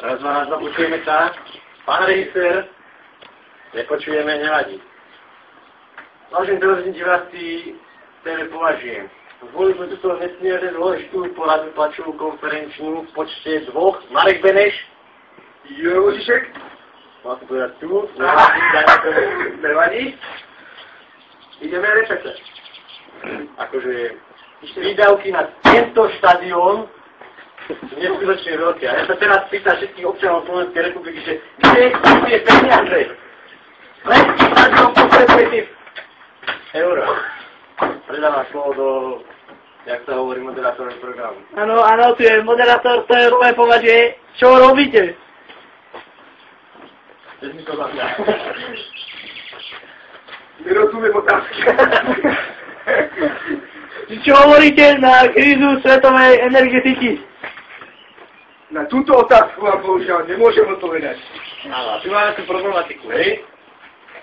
Raz, počujeme sa. Pán režisér, nepočujeme, nevadí. Vážení televízni diváci, TV považujem. Zvolili sme túto nesmierne dôležitú poradnú tlačovú konferenčnú v počte dvoch. Marek Beneš. Jožišek. Mal som povedať tu. Nevadí. Ideme repete. Akože výdavky na tento štadión sú neskutočne veľké. A ja sa teraz pýtam všetkých občanov Slovenskej republiky, že kde je peniaze? Len štadión potrebuje euro. Predávam slovo do, jak sa hovorí, moderátora programu. Áno, tu je moderátor, to je úplne považuje. Čo robíte? Vezmi to za mňa. Nerozumiem otázky. Čo hovoríte na krízu svetovej energetiky? Na túto otázku vám bohužiaľ nemôžem odpovedať. Áno, tu máme tú problematiku, hej?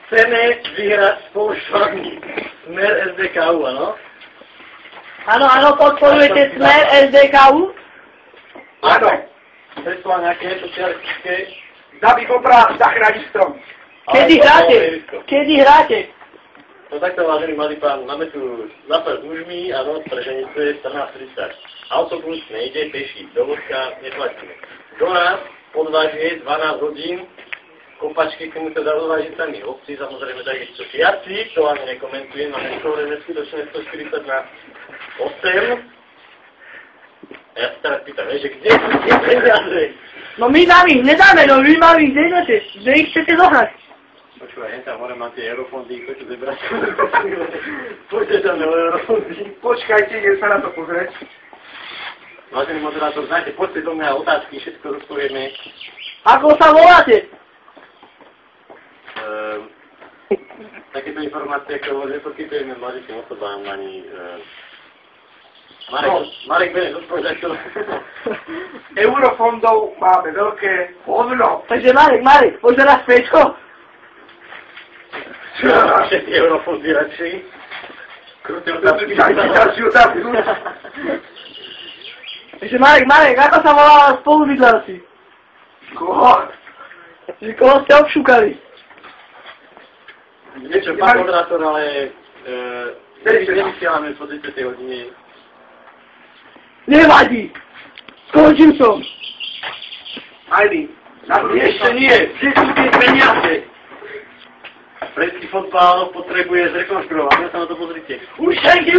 Chceme vyhrať spoločný Smer SDKU, áno? Áno, podporujete Smer SDKU? Áno. Predstavám nejaké socialistické... Zabí kopra, zachráni strom. Kedy hráte? No takto, vážený mladý pán, máme tu zápas s mužmi a noc pre ženice 14:30. Autobus nejde, peší, dovozka neplatíme. Do nás podvážie 12 hodín, kopačky, k tomu sa dá odvážiť sami. Obci samozrejme takisto. Piaci, to ani nekomentujem, máme skôrejme skutočne 140 na 8. A ja sa teraz pýtam, že kde sú tie peniaze? No my vám ich nedáme, no vy vám ich nedáte, že ich chcete zohrať. Počúvaj, jen tam hore mám tie eurofondy, chcete zebrať. Poďte tam na eurofondy. Počkajte, idem sa na to pozrieť. Vážený moderátor, znajte, poďte do mňa otázky, všetko rozpovieme. Ako sa voláte? Takéto informácie, ktoré neposkytujeme mladým osobám ani... Marek Beneš, odpovedať to. Eurofondov máme veľké hovno. Takže Marek, pozeráš Pečko? Všetky eurofondy radšej. Krúte otázky. Ďalší otázku. Takže Marek, ako sa volá spolubydlelci? Koho? Že koho ste obšúkali? Niečo, pán moderátor, ale... nevysielame po 10. hodine. Nevadí! Skončil som! Ajdy. Ešte nie! Kde sú tie peniaze? Predský fotbal potrebuje zrekonštruovať, ja sa na to pozrite. Účtenky,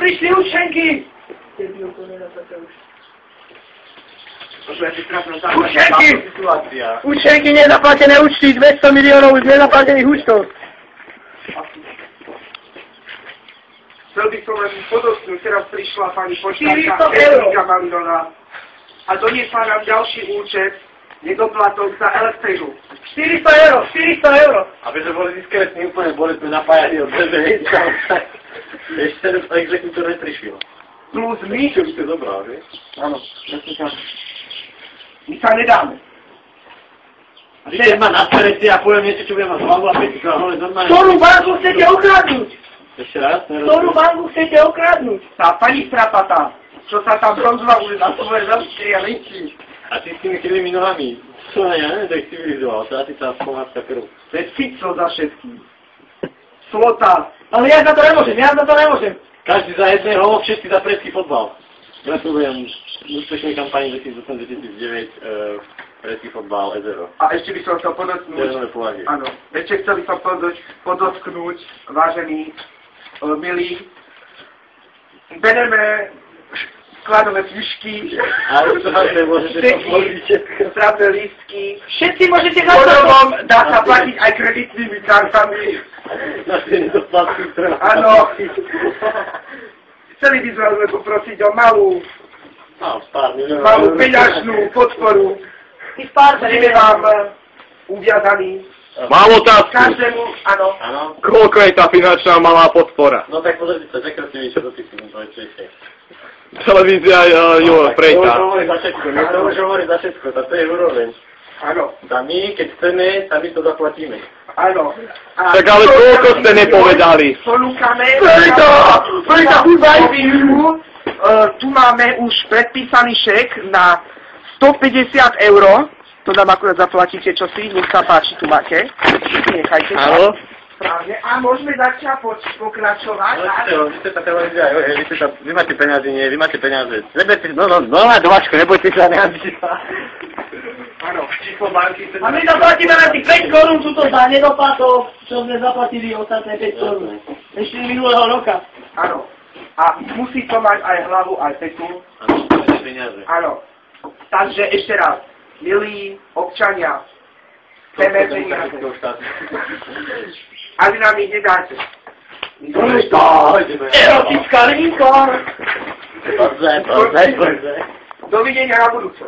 prišli účtenky! Účtenky, nezaplatené účty, 200 miliónov nezaplatených účtov. Chcel by som len podotknúť, teraz prišla pani poštárka 400 eur. Erika Malidová a doniesla nám ďalší účet nedoplatok za elektrínu. 400 eur. Aby sme boli diskrétni, úplne boli sme napájali od sebe, ešte ten exekútor neprišiel. Plus my, Čo by ste zobral, že? áno, my sa nedáme. Víte ma na perete a poviem niečo, čo budem mať hlavu a peťku, ale normálne... Ktorú banku chcete okradnúť? Ešte raz? Ktorú banku chcete okradnúť? Tá pani strapatá, čo sa tam rozvaluje na svoje zamky a linky. A ty s tými krivými nohami, čo ja neviem, tak civilizoval, to asi tá pomácka krv. To je Fico za všetkým. Slota. Ale ja za to nemôžem. Každý za jedného, všetci za predský fotbal. Gratulujem úspešnej kampani 2008-2009 predský fotbal Ezero. A ešte by som chcel podotknúť, áno, ešte chcel by som podotknúť, vážení, milí, bereme skladové flišky, strapné lístky, Všetci môžete potom dá sa platiť aj kreditnými kartami. Na tie nedoplatky, ktoré... Áno. Chceli by sme poprosiť o malú peňažnú podporu. Budeme vám uviazaní. Mám otázku. Každému, áno. Áno. Koľko je tá finančná malá podpora? No tak pozrite sa, dekratívnejšie dopisy, dvojčejšie. Televízia Prejta. To už hovorí za všetko, to je úroveň. Áno. A my, keď chceme, sami to zaplatíme. Áno. Tak ale koľko ste nepovedali? Ponúkame... Prejta, tu máme už predpísaný šek na 150 €. to nám akurát zaplatíte čosi, nech sa páči, tu máte. Nechajte sa. Áno. Správne. A môžeme začať pokračovať. Vy ste tá televízia, vy máte peniaze, nie, vy máte peniaze. Na domáčku, nebojte sa, Áno, číslo banky. A my zaplatíme na tých 5 korún túto za nedoplatok, čo sme zaplatili ostatné 5 korún. Ešte minulého roka. Áno. A musí to mať aj hlavu, aj petu. Áno. Takže ešte raz. Milí občania, chceme peniaze. A vy nám ich nedáte. Erotická linka. Dovidenia na budúce.